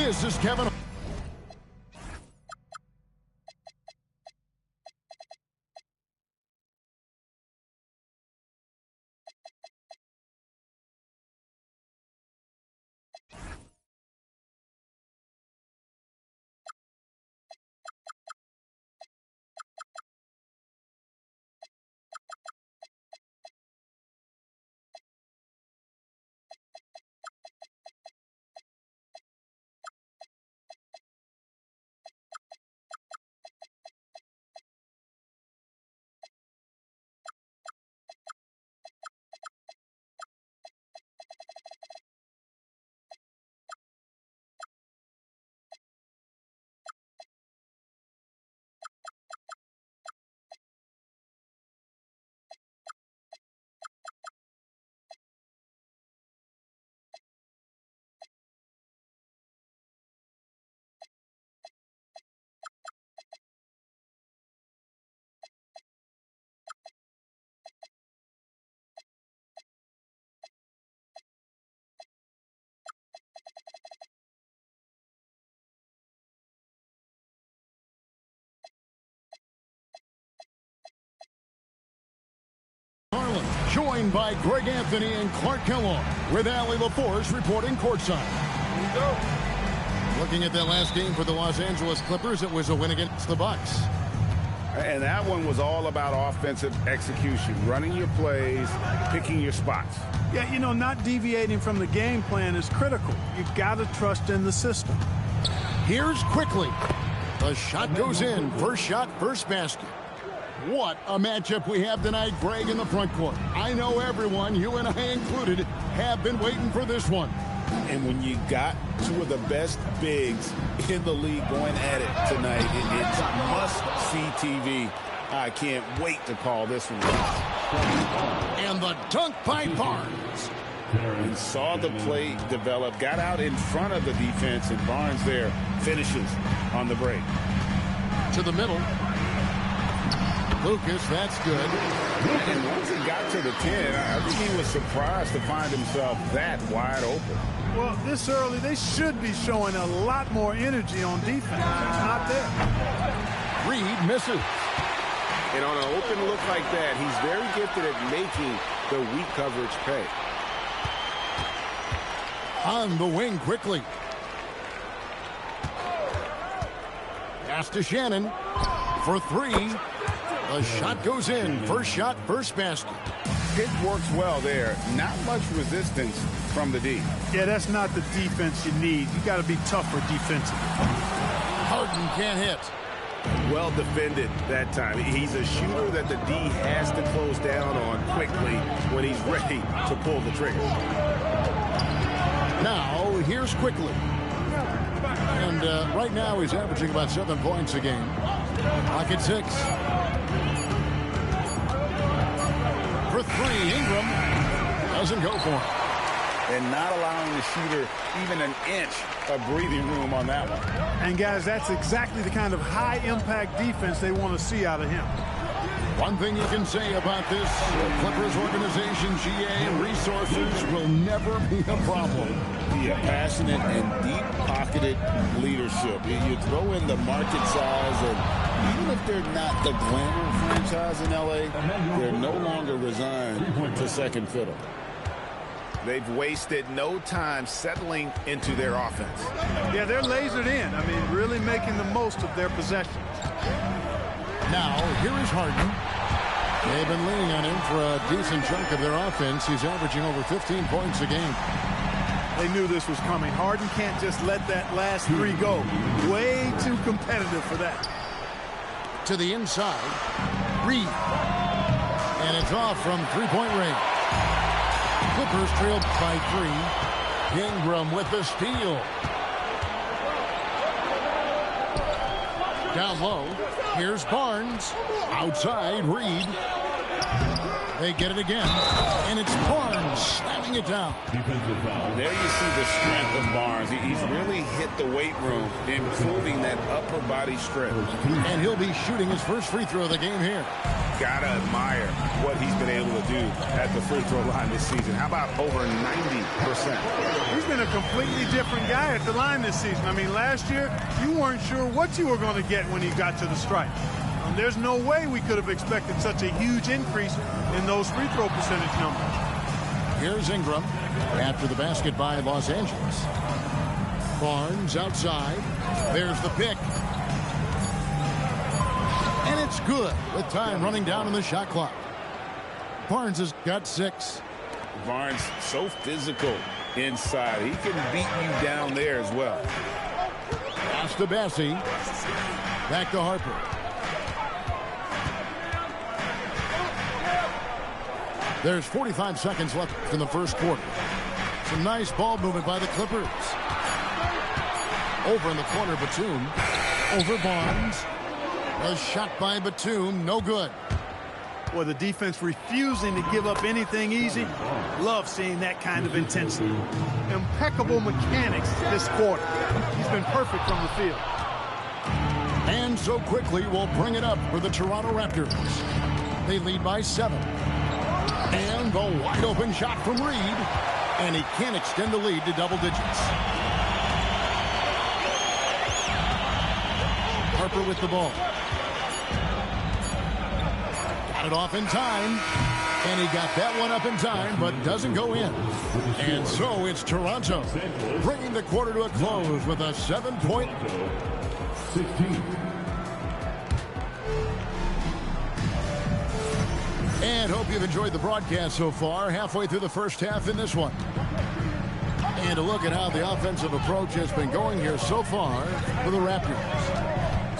This is Kevin. Joined by Greg Anthony and Clark Kellogg, with Allie LaForce reporting courtside. Here we go. Looking at that last game for the Los Angeles Clippers, it was a win against the Bucks. And that one was all about offensive execution, running your plays, picking your spots. Yeah, you know, not deviating from the game plan is critical. You've got to trust in the system. Here's Quickly. The shot goes in. First shot, first basket. What a matchup we have tonight, Greg, in the front court. I know everyone, you and I included, have been waiting for this one. And when you got two of the best bigs in the league going at it tonight, it's must-see TV. I can't wait to call this one. And the dunk by Barnes. And saw the play develop, got out in front of the defense, and Barnes there finishes on the break. To the middle. Lucas, that's good. And once he got to the 10, I think he was surprised to find himself that wide open. Well, this early, they should be showing a lot more energy on defense. It's not there. Reed misses. And on an open look like that, he's very gifted at making the weak coverage pay. On the wing quickly. Pass to Shannon for three. The shot goes in. First shot, first basket. Pick works well there. Not much resistance from the D. Yeah, that's not the defense you need. You got to be tougher defensively. Harden can't hit. Well defended that time. He's a shooter that the D has to close down on quickly when he's ready to pull the trigger. Now, here's Quickly. And right now he's averaging about 7 points a game. Clock at 6. For three, Ingram doesn't go for it. And not allowing the shooter even an inch of breathing room on that one. And, guys, that's exactly the kind of high-impact defense they want to see out of him. One thing you can say about this, the Clippers organization, GA, resources will never be a problem. Yeah, passionate and deep-pocketed leadership. You throw in the market size, and even if they're not the glamour franchise in L.A., they're no longer resigned to second fiddle. They've wasted no time settling into their offense. Yeah, they're lasered in. I mean, really making the most of their possessions. Now, here is Harden. They've been leaning on him for a decent chunk of their offense. He's averaging over 15 points a game. They knew this was coming. Harden can't just let that last three go. Way too competitive for that. To the inside. Reed. And it's off from three-point range. Clippers trailed by 3. Ingram with the steal. Down low. Here's Barnes. Outside, Reed. They get it again. And it's Barnes slamming it down. There you see the strength of Barnes. He's really hit the weight room, improving that upper body strength. And he'll be shooting his first free throw of the game here. got to admire what he's been able to do at the free throw line this season. How about over 90%? He's been a completely different guy at the line this season. I mean, last year, you weren't sure what you were going to get when he got to the stripe. There's no way we could have expected such a huge increase in those free throw percentage numbers. Here's Ingram after the basket by Los Angeles. Barnes outside. There's the pick. And it's good with time running down on the shot clock. Barnes has got 6. Barnes so physical inside. He can beat you down there as well. Pass to Bassie. Back to Harper. There's 45 seconds left in the first quarter. Some nice ball movement by the Clippers. Over in the corner, Batum. Over Barnes. A shot by Batum, no good. Well, the defense refusing to give up anything easy. Love seeing that kind of intensity. Impeccable mechanics this quarter. He's been perfect from the field. And so quickly we'll bring it up for the Toronto Raptors. They lead by 7. And the wide open shot from Reed. And he can't extend the lead to double digits. Harper with the ball. Got it off in time. And he got that one up in time, but doesn't go in. And so it's Toronto bringing the quarter to a close with a 7-point. 16. And hope you've enjoyed the broadcast so far. Halfway through the first half in this one. And a look at how the offensive approach has been going here so far for the Raptors.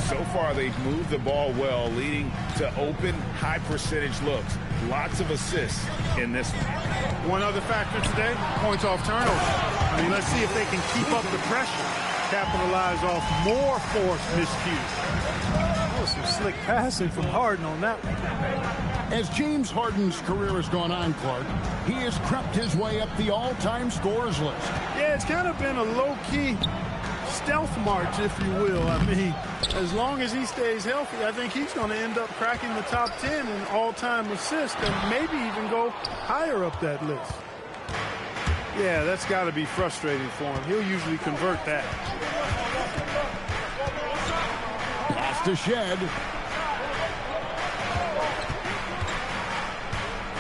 So far, they've moved the ball well, leading to open, high-percentage looks. Lots of assists in this one. One other factor today, points off turnover. I mean, let's see if they can keep up the pressure, capitalize off more forced miscues. Oh, some slick passing from Harden on that one. As James Harden's career has gone on, Clark, he has crept his way up the all-time scorers list. Yeah, it's kind of been a low-key stealth march, if you will. I mean, as long as he stays healthy, I think he's going to end up cracking the top 10 in all-time assists and maybe even go higher up that list. Yeah, that's got to be frustrating for him. He'll usually convert that. Pass to Shed.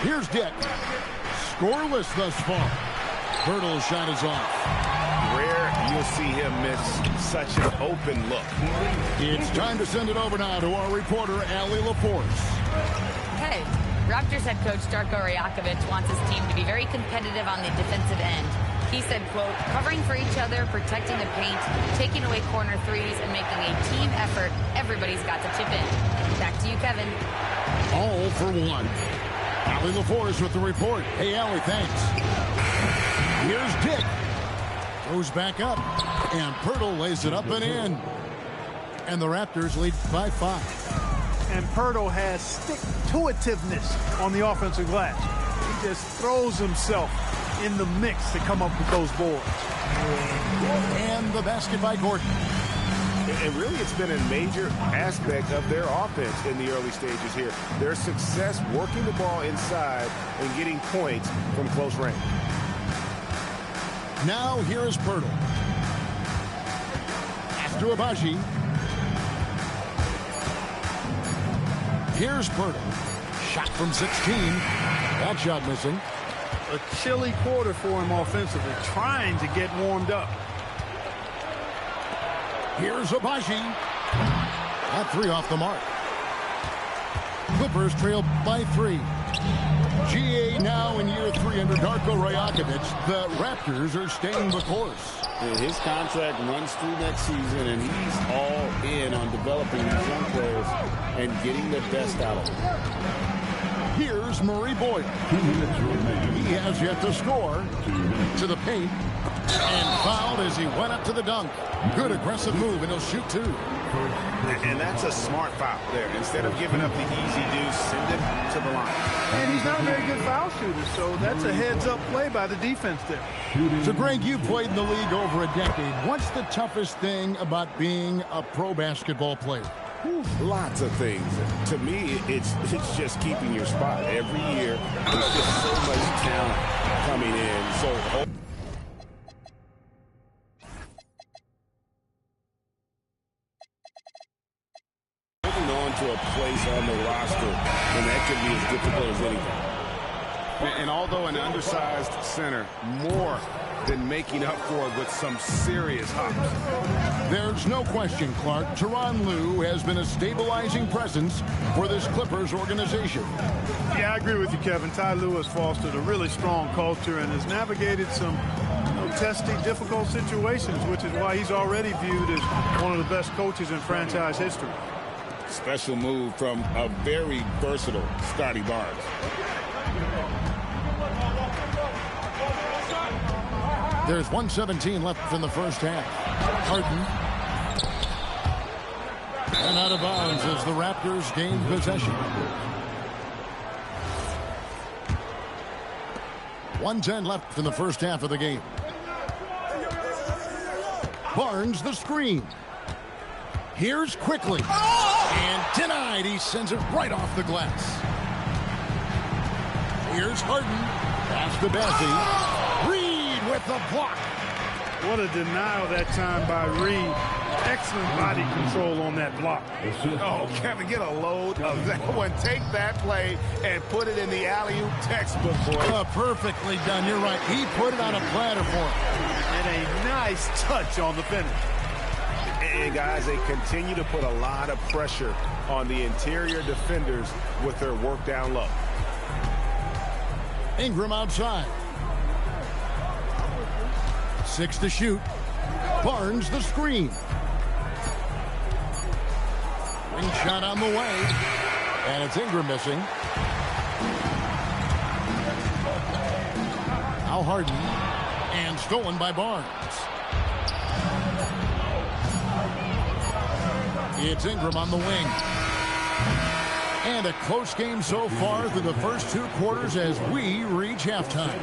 Here's Dick. Scoreless thus far. Birtle's shot is off. Rare you'll see him miss such an open look. It's time to send it over now to our reporter, Allie LaForce. Hey, Raptors head coach Darko Rajakovic wants his team to be very competitive on the defensive end. He said, quote, covering for each other, protecting the paint, taking away corner threes, and making a team effort. Everybody's got to chip in. Back to you, Kevin. All for one. Allie LaForce with the report. Hey, Allie, thanks. Here's Dick. Goes back up. And Pirtle lays it up and in. And the Raptors lead by 5. And Pirtle has stick-to-itiveness on the offensive glass. He just throws himself in the mix to come up with those boards. And the basket by Gordon. And really, it's been a major aspect of their offense in the early stages here. Their success working the ball inside and getting points from close range. Now here is Pirtle. Pass to Abaji. Here's Pirtle. Shot from 16. That shot missing. A chilly quarter for him offensively, trying to get warmed up. Here's Abaji. That 3 off the mark. Clippers trail by 3. GA now in year 3 under Darko Rajakovic. The Raptors are staying the course. And his contract runs through next season, and he's all in on developing these young players and getting the best out of them. Here's Murray Boyd. He has yet to score. To the paint. And fouled as he went up to the dunk. Good aggressive move, and he'll shoot 2. And that's a smart foul there. Instead of giving up the easy deuce, send him to the line. And he's not a very good foul shooter, so that's a heads-up play by the defense there. So, Greg, you played in the league over a decade. What's the toughest thing about being a pro basketball player? Lots of things. To me, it's just keeping your spot. Every year, there's just so much talent coming in. So holding on to a place on the roster, and that could be as difficult as anything. And although an undersized center, more than making up for it with some serious hops. There's no question, Clark, Tyronn Lue has been a stabilizing presence for this Clippers organization. Yeah, I agree with you, Kevin. Ty Lue has fostered a really strong culture and has navigated some testy, difficult situations, which is why he's already viewed as one of the best coaches in franchise history. Special move from a very versatile Scotty Barnes. There's 1:17 left in the first half. Harden. And out of bounds as the Raptors gain possession. 1:10 left in the first half of the game. Barnes the screen. Here's quickly. And denied. He sends it right off the glass. Here's Harden. Pass to Bessie. With the block. What a denial that time by Reed. Excellent body control on that block. Oh, Kevin, get a load of that one. Take that play and put it in the alley-oop textbook, boy. Perfectly done. You're right. He put it on a platter for him. And a nice touch on the finish. And, guys, they continue to put a lot of pressure on the interior defenders with their work down low. Ingram outside. 6 to shoot. Barnes the screen. Wing shot on the way. And it's Ingram missing. Now Harden. And stolen by Barnes. It's Ingram on the wing. And a close game so far through the first 2 quarters as we reach halftime.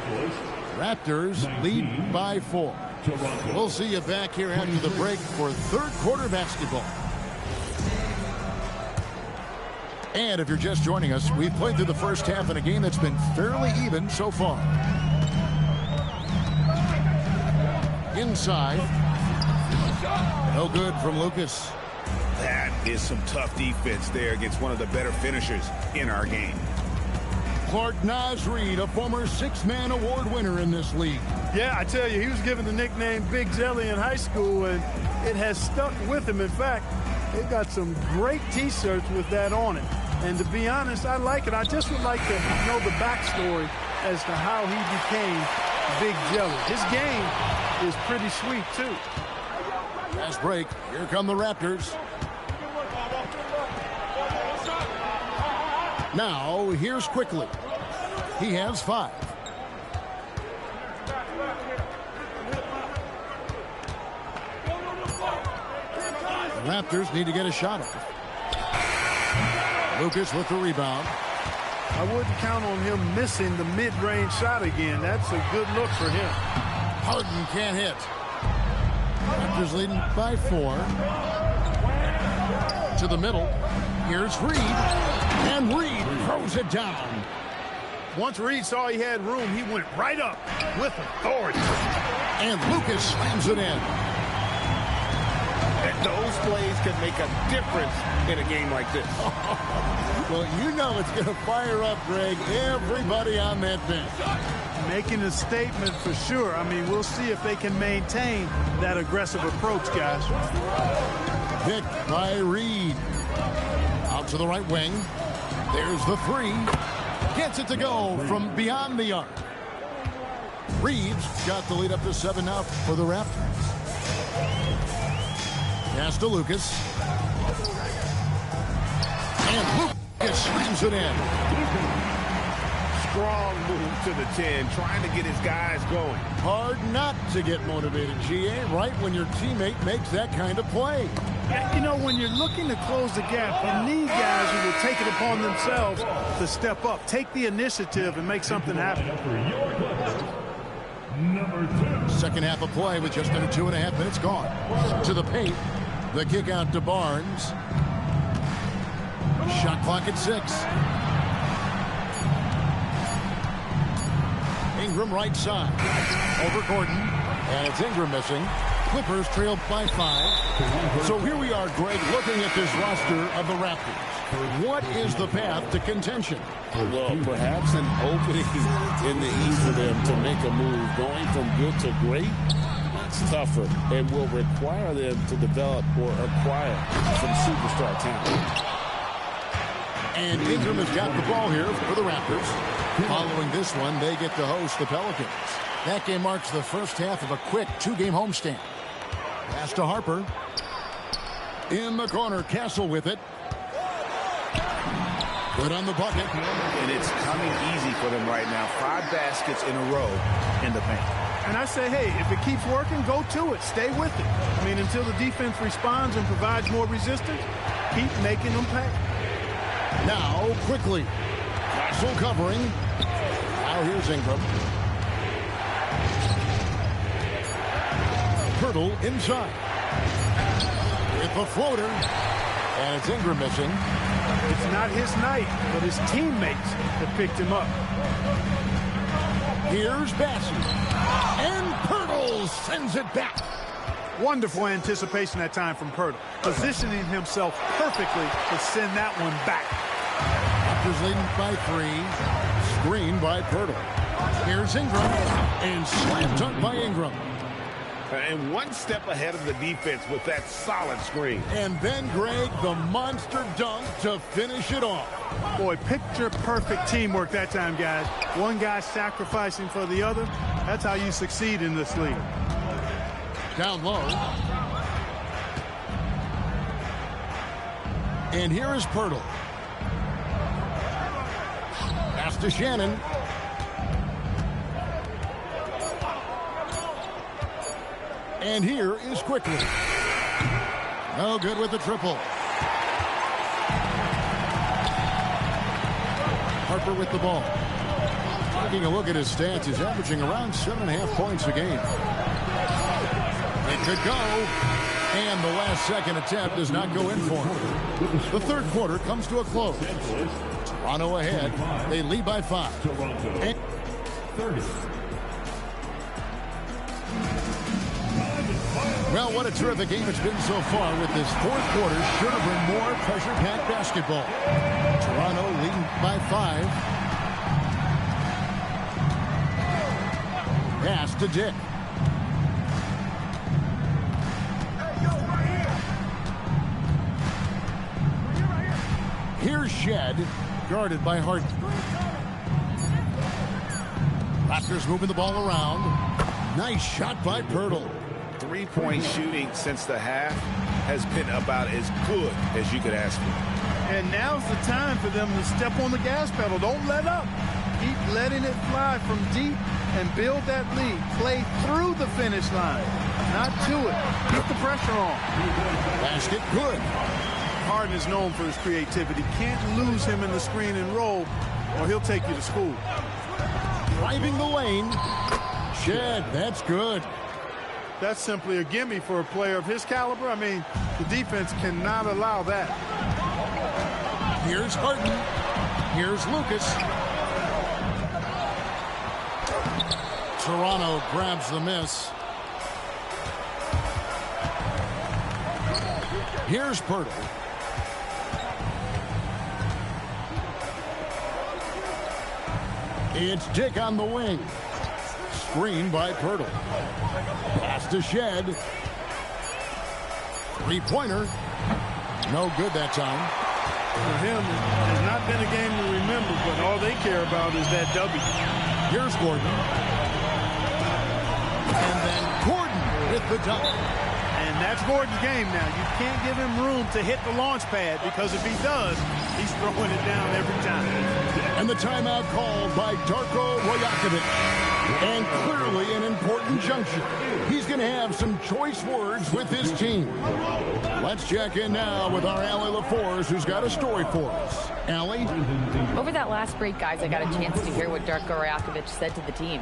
Raptors lead by 4. We'll see you back here after the break for third quarter basketball. And if you're just joining us, we've played through the first half in a game that's been fairly even so far. Inside. No good from Lucas. That is some tough defense there against one of the better finishers in our game. Clark Naz Reid, a former 6-man award winner in this league. Yeah, I tell you, he was given the nickname Big Jelly in high school, and it has stuck with him. In fact, they've got some great T-shirts with that on it. And to be honest, I like it. I just would like to know the backstory as to how he became Big Jelly. His game is pretty sweet, too. Fast break. Here come the Raptors. Now, here's quickly. He has 5. The Raptors need to get a shot at it. Lucas with the rebound. I wouldn't count on him missing the mid-range shot again. That's a good look for him. Harden can't hit. Raptors leading by 4. To the middle. Here's Reed. And Reed throws it down. Once Reed saw he had room, he went right up with authority. And Lucas slams it in. And those plays can make a difference in a game like this. Well, you know it's going to fire up, Greg, everybody on that bench. Making a statement for sure. I mean, we'll see if they can maintain that aggressive approach, guys. Picked by Reed. Out to the right wing. There's the 3. Gets it to go from beyond the arc. Reeves got the lead up to 7 now for the Raptors. Pass to Lucas. And Lucas slams it in. Strong move to the 10, trying to get his guys going. Hard not to get motivated, GA, right when your teammate makes that kind of play. You know, when you're looking to close the gap, you need guys who will take it upon themselves to step up, take the initiative, and make something happen. Second half of play with just under 2.5 minutes gone. To the paint. The kick out to Barnes. Shot clock at 6. Ingram right side. Over Gordon. And it's Ingram missing. Clippers trailed by 5. So here we are, Greg, looking at this roster of the Raptors. What is the path to contention? Well, perhaps an opening in the East for them to make a move. Going from good to great, it's tougher and will require them to develop or acquire some superstar talent. And Ingram has got the ball here for the Raptors. Following this one, they get to host the Pelicans. That game marks the first half of a quick 2-game homestand. Pass to Harper. In the corner, Castle with it. Good on the bucket. And it's coming easy for them right now. 5 baskets in a row in the paint. And I say, hey, if it keeps working, go to it. Stay with it. I mean, until the defense responds and provides more resistance, keep making them pay. Now, quickly. Castle covering. Now here's Ingram. Pirtle inside. With the floater. And it's Ingram missing. It's not his night, but his teammates have picked him up. Here's Bassey. And Pirtle sends it back. Wonderful anticipation that time from Pirtle, positioning himself perfectly to send that one back. Raptors leading by 3. Screen by Pirtle. Here's Ingram. And slam dunk by Ingram. And one step ahead of the defense with that solid screen. And then, Greg, the monster dunk to finish it off. Boy, picture-perfect teamwork that time, guys. One guy sacrificing for the other. That's how you succeed in this league. Down low. And here is Pirtle. Pass to Shannon. And here is Quickly. No good with the triple. Harper with the ball. Taking a look at his stats, he's averaging around 7.5 points a game. It could go. And the last second attempt does not go in for him. The third quarter comes to a close. Toronto ahead. They lead by 5. And 30. Well, what a terrific game it's been so far, with this fourth quarter should have been more pressure-packed basketball. Toronto leading by 5. Pass to Dick. Here's Shed, guarded by Harden. Raptors moving the ball around. Nice shot by Pirtle. 3-point shooting since the half has been about as good as you could ask for. And now's the time for them to step on the gas pedal. Don't let up. Keep letting it fly from deep and build that lead. Play through the finish line, not to it. Keep the pressure on. Basket good. Harden is known for his creativity. Can't lose him in the screen and roll, or he'll take you to school. Driving the lane. Shed, that's good. That's simply a gimme for a player of his caliber. I mean, the defense cannot allow that. Here's Harden. Here's Lucas. Toronto grabs the miss. Here's Pirtle. It's Dick on the wing. Screen by Pirtle. Pass to Shed. Three-pointer. No good that time. For him, it has not been a game to remember, but all they care about is that W. Here's Gordon. And then Gordon with the dunk. And that's Gordon's game now. You can't give him room to hit the launch pad, because if he does, he's throwing it down every time. And the timeout called by Darko Rajakovic. And clearly an important juncture. He's going to have some choice words with his team. Let's check in now with our Allie LaForce, who's got a story for us. Allie? Over that last break, guys, I got a chance to hear what Darko Rajakovic said to the team.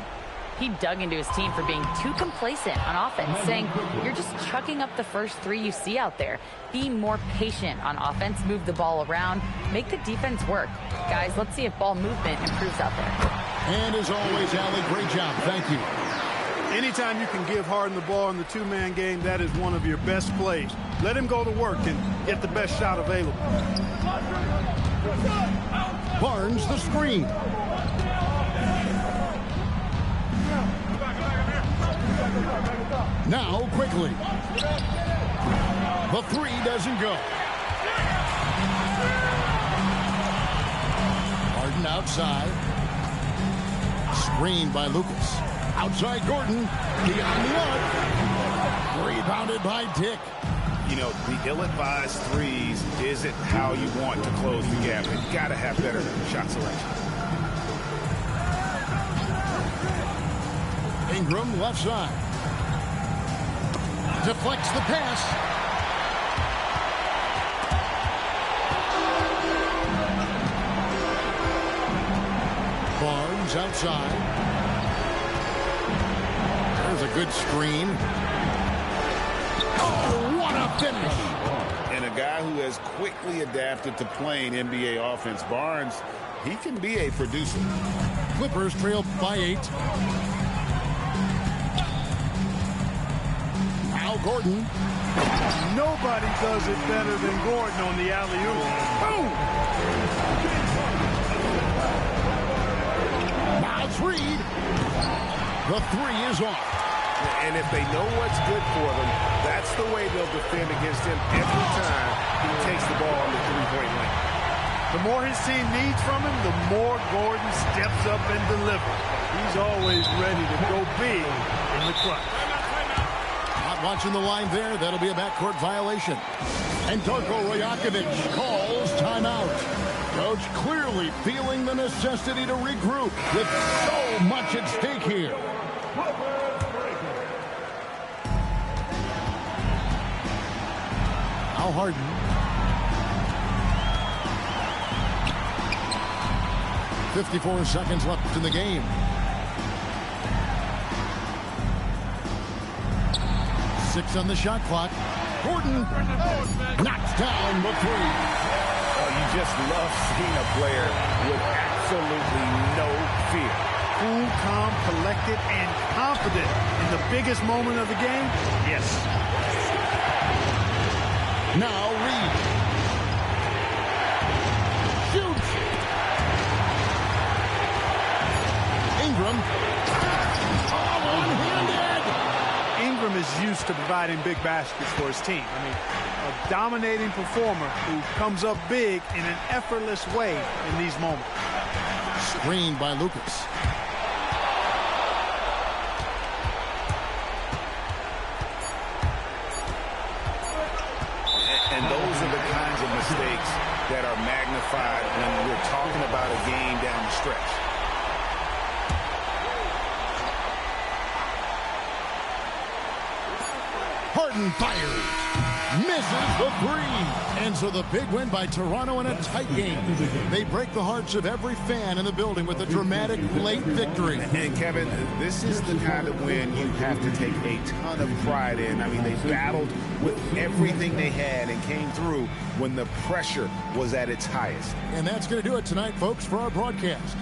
He dug into his team for being too complacent on offense, saying, you're just chucking up the first 3 you see out there. Be more patient on offense, move the ball around, make the defense work. Guys, let's see if ball movement improves out there. And as always, Allie, great job. Thank you. Anytime you can give Harden the ball in the two-man game, that is one of your best plays. Let him go to work and get the best shot available. Barnes the screen. Now quickly. The 3 doesn't go. Harden outside. Screened by Lucas. Outside Gordon. Beyond the arc. Rebounded by Dick. You know, the ill-advised threes isn't how you want to close the gap. You've got to have better shot selection. Ingram left side. Deflects the pass. Barnes outside. There's a good screen. Oh, what a finish. And a guy who has quickly adapted to playing NBA offense, Barnes, he can be a producer. Clippers trail by 8. Now Gordon. Nobody does it better than Gordon on the alley-oop. Boom! Now it's Reed. The 3 is off. And if they know what's good for them, that's the way they'll defend against him every time he takes the ball on the three-point line. The more his team needs from him, the more Gordon steps up and delivers. He's always ready to go big in the clutch. Not watching the line there. That'll be a backcourt violation. And Darko Rajakovic calls timeout. Coach clearly feeling the necessity to regroup with so much at stake here. Now Harden. .54 seconds left in the game. Six on the shot clock. Gordon knocks down the 3. Oh, you just love seeing a player with absolutely no fear. Cool, calm, collected, and confident in the biggest moment of the game? Yes. Now Reed. Shoots. Ingram. Oh, one-handed. Ingram is used to providing big baskets for his team. I mean, a dominating performer who comes up big in an effortless way in these moments. Screened by Lucas. And those are the kinds of mistakes that are magnified when we're talking about a game down the stretch. Harden fires. Misses the 3. And so the big win by Toronto in a tight game. They break the hearts of every fan in the building with a dramatic late victory. And Kevin, this is the kind of win you have to take a ton of pride in. I mean, they battled with everything they had and came through when the pressure was at its highest. And that's going to do it tonight, folks, for our broadcast.